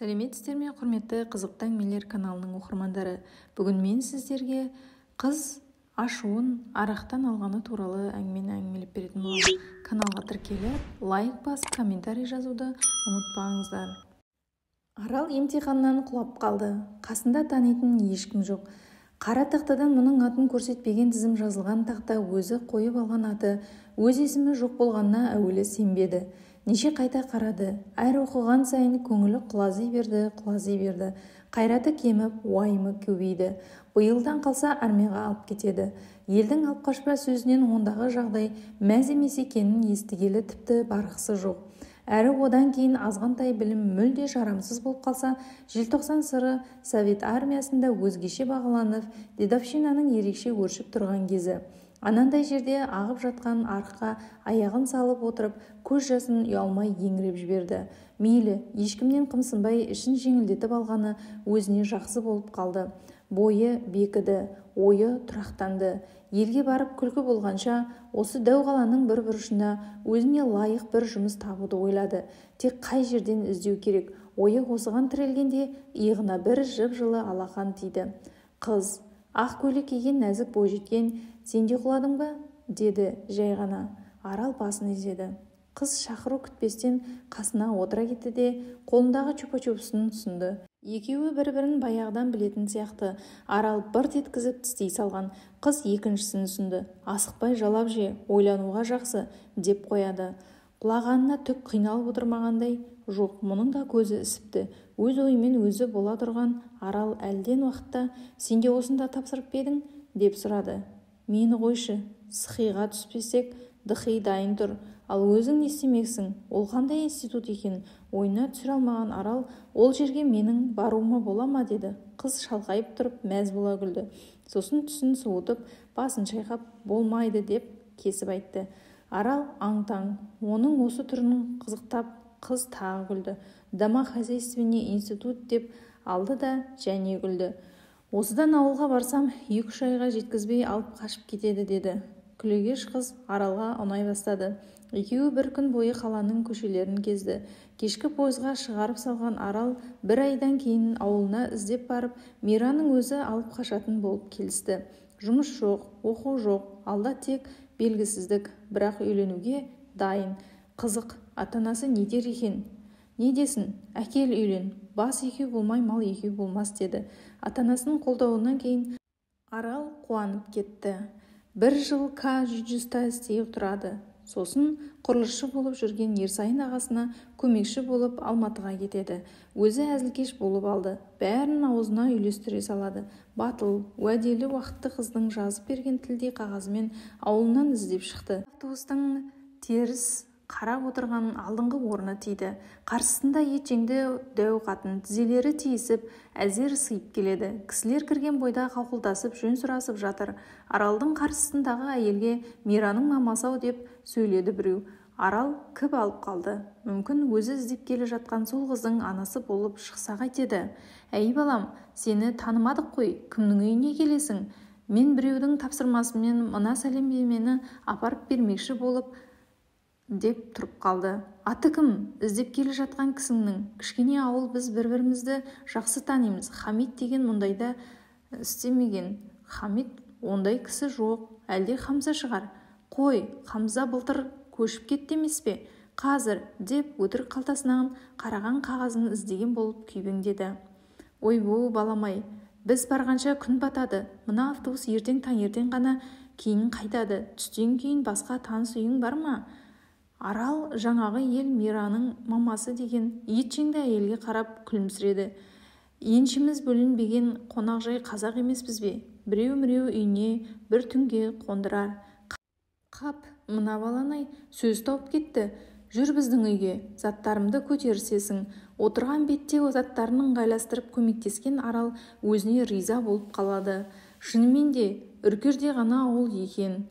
Сәлеметсіздер ме, құрметті қызықты әңгімелер каналының оқырмандары. Бүгін мен сіздерге қыз ашуын арақтан алғаны туралы әңгімелеп беретін боламын. Каналға тіркеліп, лайк басып, комментарий жазуды ұмытпаңыздар. Арал емтиханнан құлап қалды. Қасында танитын ешкім жоқ. Қара тақтадан мұның атын көрсетпеген тізім жазылған тақта өзі қойып алған аты, өз есімі жоқ болғанына әуелі сенбеді. Неше қайта қарады. Әр оқыған сайын көңілі құлази берді. Қайраты кеміп, уайымы көбейді. Биылдан қалса армияға алып кетеді. Елдің алып қашпа сөзінен ондағы жағдай мәз емес екенін естігелі тіпті барғысы жоқ. Әрі одан кейін азғантай білім мүлде жарамсыз болып қалса, желтоқсан сыры Совет армиясында өзгеше бағаланып, дедовщинаның ерекше өршіп тұрған кезі. Анандай жерде ағып жатқан арыққа аяғын салып отырып, көз жасын ұялмай еңіреп жіберді. Мейлі, ешкімнен қымсынбай ішін жеңілдетіп алғаны өзіне жақсы болып қалды. Бойы бекіді, ойы тұрақтанды. Елге барып күлкі болғанша, осы дәу қаланың бір бұрышында өзіне лайық бір жұмыс табуды ойлады. Тек қай жерден іздеу керек? Ойы осыған тірелгенде иығына бір жып-жылы алақан тиді. Қыз, ақ көйлек киген нәзік бойжеткен, сен де құладың ба? Деді жай ғана. Арал басын изеді. Қыз шақыру күтпестен қасына отыра кетті де қолындағы чупа-чупсын ұсынды. Екеуі бір-бірін баяғыдан білетін сияқты. Арал бырт еткізіп тістей салған. Қыз екіншісін ұсынды. Асықпай жалап же, ойлануға жақсы, деп қояды. Құлағанына түк қиналып отырмағандай. Жоқ, мұның да көзі ісіпті. Өз ойымен өзі бола тұрған Арал әлден уақытта сен де осында тапсырып едің, деп сұрады. Мені қойшы, сықиға түспесек, дықи дайын тұр. Ал өзің не істемексің? Ол қандай институт екен? Ойына түсіре алмаған Арал, ол жерге менің баруыма бола ма, деді. Қыз шалқайып тұрып мәз бола күлді. Сосын түсін суытып, басын шайқап, болмайды деп кесіп айтты. Арал аң-таң, оның осы түрін қызықтап, қыз тағы күлді. Домохозяйственный институт деп алды да және күлді. Осыдан ауылға барсам, 2-3 айға жеткізбей алып қашып кетеді, деді. Күлегеш қыз Аралға ұнай бастады. Екеуі бір күн бойы қаланың көшелерін кезді. Кешкі пойызға шығарып салған Арал бір айдан кейін ауылына іздеп барып, Мираның өзі алып қашатын болып келісті. Жұмыс жоқ, оқу жоқ, алда тек белгісіздік, бірақ үйленуге дайын. Қызық, ата-анасы не дер екен? Не десін? Әкел үйлен, бас екеу болмай мал екеу болмас, деді. Ата-анасының қолдауынан кейін Арал қуанып кетті. 1 жыл К-жүджіста істеп тұрады. Сосын құрылысшы болып жүрген Ерсайын ағасына көмекші болып Алматыға кетеді. Өзі әзілкеш болып алды. Бәрін аузына үйлестіре салады. Батыл, уәделі уақытты қыздың жазып берген тілдей қағазымен ауылынан іздеп шықты. Автобустың теріс қарап отырғанын алдыңғы орны тиді. Қарсысында етжеңді дәу қатын, тізелері тиісіп, әзер сыйып келеді. Кісілер кірген бойда қауқылдасып, жөн сұрасып жатыр. Аралдың қарсысындағы әйелге Мираның мамасы-ау деп сөйледі біреу. Арал кіп алып қалды. Мүмкін өзі іздеп келе жатқан сол қыздың анасы болып шықса қайтеді. Әй балам, сені танымадық қой, кімнің үйіне келесің? Мен біреудің тапсырмасымен мына сәлемдемені апарып бермекші болып деп тұрып қалды. Аты кім? Іздеп келе жатқан кісіңнің. Кішкене ауыл, біз бір-бірімізді жақсы танимыз. Хамит деген мұндайда істемеген. Хамит ондай кісі жоқ. Әлде Хамза шығар? Қой, Хамза былтыр көшіп кетті емес пе? Қазір, деп өтірік қалтасынан қараған қағазын іздеген болып күйбеңдеді. Ойбу баламай, біз барғанша күн батады. Мына автобус ертең таңертең ғана кейін қайтады. Түстен кейін басқа таныс үйің бар ма? Арал жаңағы ел Мираның мамасы деген етжеңді әйелге қарап күлімсіреді. Еншіміз бөлінбеген қонақжай қазақ емеспіз бе? Біреу-міреу үйіне бір түнге қондырар. Қап, мына баланай сөз тауып кетті. Жүр біздің үйге, заттарымды көтерсесің. Отырған бетте заттарын ыңғайластырып көмектескен Арал өзіне риза болып қалады. Шынымен де үркерде ғана ауыл екен.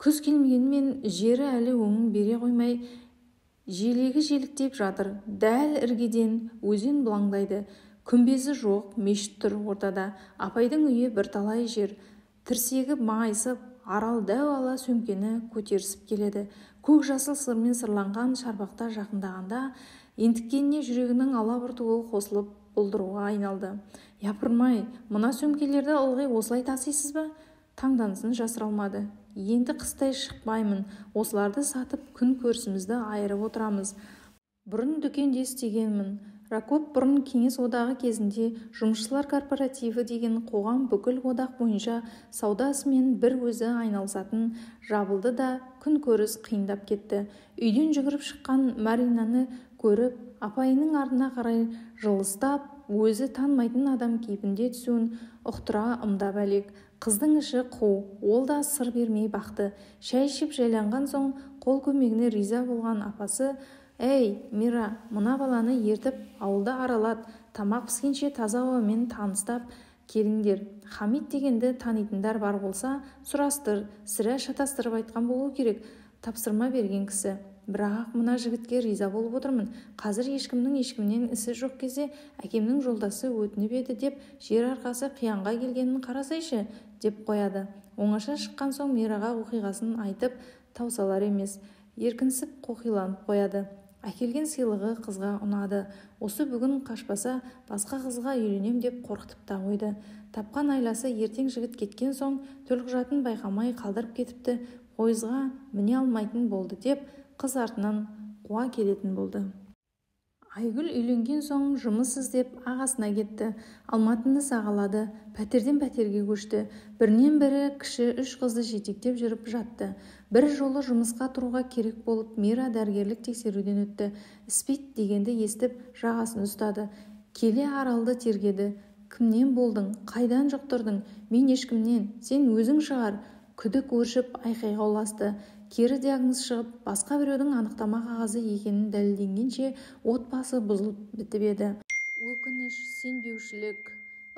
Күз келмегенмен жері әлі өңін бере қоймай, желегі желіктеп жатыр. Дәл іргеден өзен бұлаңдайды. Күмбезі жоқ, мешіт тұр ортада. Апайдың үйі бірталай жер. Тірсегі маңайсып, Арал дәу ала сөмкені көтерісіп келеді. Көк жасыл сырмен сырланған шарбақта жақындағанда ентіккеніне жүрегінің алабұртуы қосылып бұлдыруға айналды. Япырмай, мына сөмкелерді ылғи осылай тасисыз ба? Таңданысын жасыра алмады. Енді қыстай шықпаймын, осыларды сатып күн көрісімізді айырып отырамыз. Бұрын дүкенде істегенмін. Ракоп бұрын Кеңес одағы кезінде жұмысшылар корпоративі деген қоғам бүкіл одақ бойынша саудасымен бір өзі айналысатын жабылды да күн көріс қиындап кетті. Үйден жүгіріп шыққан Маринаны көріп, апайының артына қарай жылыстап, өзі танымайтын адам кейпінде түсуін ұқтыра ымдап әлек. Қыздың іші қу, ол да сыр бермей бақты. Шәй ішіп жайланған соң қол көмегіне риза болған апасы: «Әй, Мира, мына баланы ертіп ауылда аралат, тамақ піскенше таза ауамен таныстап келіңдер. Хамит дегенді танитындар бар болса, сұрастыр, сірә шатастырып айтқан болу керек», тапсырма берген кісі. Бірақ мына жігітке риза болып отырмын. Қазір ешкімнің ешкімнен ісі жоқ кезде әкемнің жолдасы өтініп еді деп жер арқасы қиянға келгенін қарасайшы, деп қояды. Оңаша шыққан соң Мираға оқиғасын айтып таусалар емес, еркінсіп қоқиланып қояды. Әкелген сыйлығы қызға ұнады. Осы бүгін қашпаса басқа қызға үйленем деп қорқытып та қойды. Тапқан айласы ертең жігіт кеткен соң төлқұжатын байқамай қалдырып кетіпті. Пойызға міне алмайтын болды деп қыз артынан қуа келетін болды. Айгүл үйленген соң жұмыс іздеп ағасына кетті. Алматыны сағалады, пәтерден пәтерге көшті. Бірінен бірі кіші 3 қызды жетектеп жүріп жатты. Бір жолы жұмысқа тұруға керек болып Мира дәрігерлік тексеруден өтті. Іспейт дегенді естіп жағасын ұстады. Келе Аралды тергеді. «Кімнен болдың? Қайдан жұқтырдың?» «Мен ешкімнен, сен өзің шығар». Күдік өршіп айқайға ұласты. Кері диагноз шығып, басқа біреудің анықтама қағазы екенін дәлелденгенше отбасы бұзылып бітіп еді. Өкініш, сенбеушілік,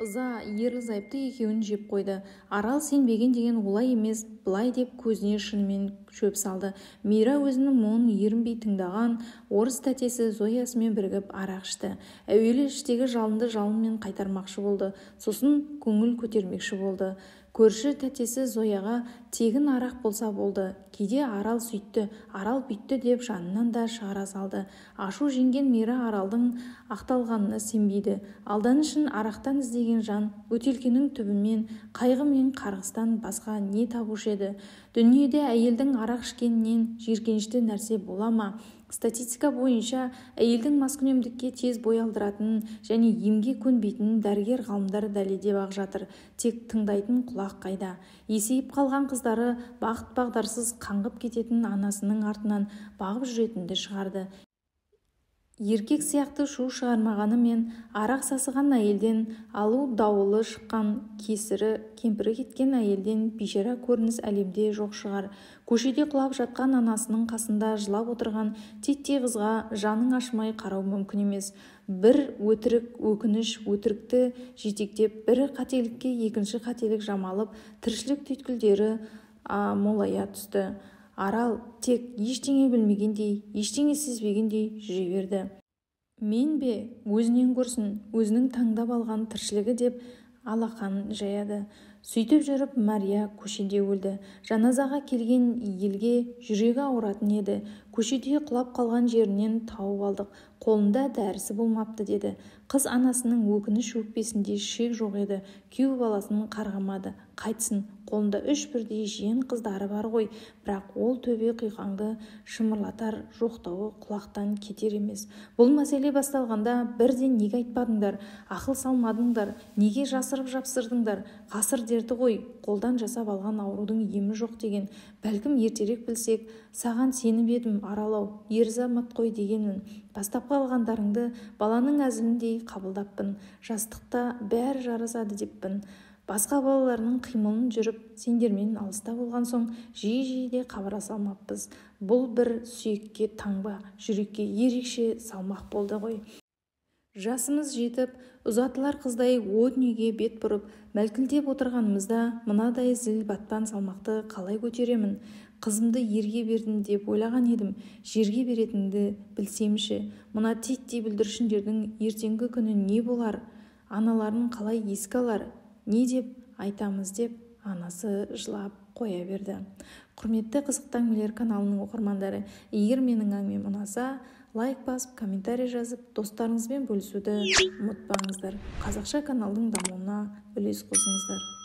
ыза, ерлі-зайыпты екеуін жеп қойды. Арал сенбеген деген олай емес, былай деп көзіне шынымен шөп салды. Мира өзінің мұңын ерінбей тыңдаған. Орыс тәтесі Зоясымен бірігіп арақ ішті. Әуелі іштегі жалынды жалынмен қайтармақшы болды, сосын көңіл көтермекші болды. Көрші тәтесі Зояға тегін арақ болса болды, кейде Арал сөйтті, Арал бүйтті деп жанынан да шығара салды. Ашу жеңген Мира Аралдың ақталғанына сенбейді. Алданышын арақтан іздеген жан бөтелкенің түбімен, қайғы мен қарғыстан басқа не табушы еді? Дүниеде әйелдің арақ ішкенінен жиіркенішті нәрсе бола ма? Статистика бойынша әйелдің маскүнемдікке тез бой алдыратынын және емге көнбейтінін дәрігер ғалымдар дәлелдеп ақ жатыр. Тек тыңдайтын құлақ қайда? Есейіп қалған қыздары бағыт-бағдарсыз қаңғып кететін анасының артынан бағып жүретінді шығарды. Еркек сияқты шу шығармағанымен арақ сасыған әйелден, алу дауылы шыққан кемпірі кеткен әйелден бейшара көрініс әлемде жоқ шығар. Көшеде құлап жатқан анасының қасында жылап отырған титтей қызға жаның ашымай қарау мүмкін емес. Бір өтірік өкініш өтірікті жетектеп, бірі қателікке екінші қателік жамалып, тіршілік түйткілдері молая түсті. Арал тек ештеңе білмегендей, ештеңе сезбегендей жүре берді. Мен бе, өзінен көрсін, өзінің таңдап алған тіршілігі деп алақанын жаяды. Сөйтіп жүріп Мария көшеде өлді. Жаназаға келген елге жүрегі ауыратын еді. Көшеде құлап қалған жерінен тауып алдық. Қолында дәрісі болмапты деді. Қыз анасының өкініш өкпесінде шек жоқ еді. Күйеу баласын қарғамады. Қайтсын, қолында 3 бірдей жиен қыздары бар ғой. Бірақ ол төбе құйқаңды шымырлатар жоқтауы құлақтан кетер емес. Бұл мәселе басталғанда бірден неге айтпадыңдар? Ақыл салмадыңдар? Неге жасырып жапсырдыңдар? Ғасыр дерті ғой, қолдан жасап алған аурудың емі жоқ деген. Бәлкім ертерек білсек, саған сеніп едім Аралау, ер-азамат қой дегенмін. Бастап қалғандарыңды баланың әзіліндей қабылдаппын. Жастықта бәрі жарасады деппін. Басқа балаларының қимылын жүріп, сендермен алыста болған соң жиі-жиі де хабарласа алмаппыз. Бұл бір сүйекке таңба, жүрекке ерекше салмақ болды ғой. Жасымыз жетіп, ұзатылар қыздай о дүниеге бет бұрып, мәлкілдеп отырғанымызда мынадай зіл батпан салмақты қалай көтеремін? Қызымды ерге бердім деп ойлаған едім, жерге беретінді білсемші. Мына титтей бүлдіршіндердің ертеңгі күні не болар? Аналарын қалай еске алар? Не деп айтамыз деп анасы жылап қоя берді. Құрметті Қызықтан Миллер каналының оқырмандары, егер менің әңгімем ұнаса, лайк басып, комментарий жазып, достарыңызбен бөлісуді ұмытпаңыздар. Қазақша каналдың дамуына үлес қосыңыздар.